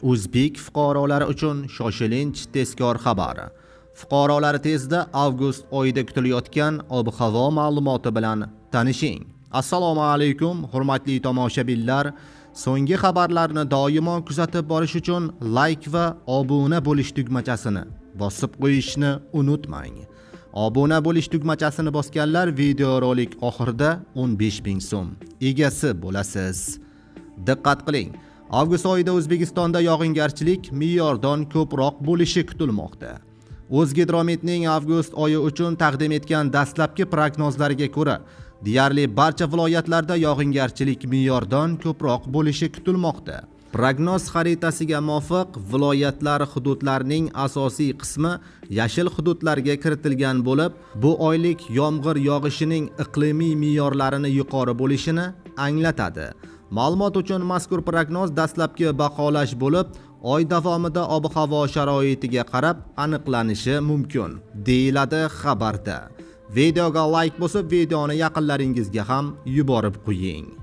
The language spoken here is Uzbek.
O'zbek fuqarolari uchun shoshilinch tezkor xabar. Fuqarolar tezda avgust oyida kutilayotgan ob-havo ma'lumoti bilan tanishing. Assalomu alaykum, hurmatli tomoshabinlar. So'nggi xabarlarni doimo kuzatib borish uchun like va obuna bo'lish tugmachasini bosib qo'yishni unutmang. Obuna bo'lish tugmachasini bosganlar videorolik oxirida 15,000 so'm egasi bo'lasiz. Diqqat qiling. Avgust oyida O'zbekistonda yog'ingarchilik me'yordan ko'proq bo'lishi kutilmoqda. O'zgidrometning avgust oyi uchun taqdim etgan dastlabki prognozlariga ko'ra, deyarli barcha viloyatlarda yog'ingarchilik me'yordan ko'proq bo'lishi kutilmoqda. Prognoz xaritasiga muvofiq viloyatlar hududlarining asosiy qismi yashil hududlarga kiritilgan bo'lib, bu oylik yomg'ir yog'ishining iqlimiy me'yorlarini yuqori bo'lishini anglatadi. Ma'lumot uchun mazkur prognoz dastlabki baholash bo'lib, oy davomida ob-havo sharoitiga qarab aniqlanishi mumkin, deyiladi xabarda. Videoga like bosib, videoni yaqinlaringizga ham yuborib qo'ying.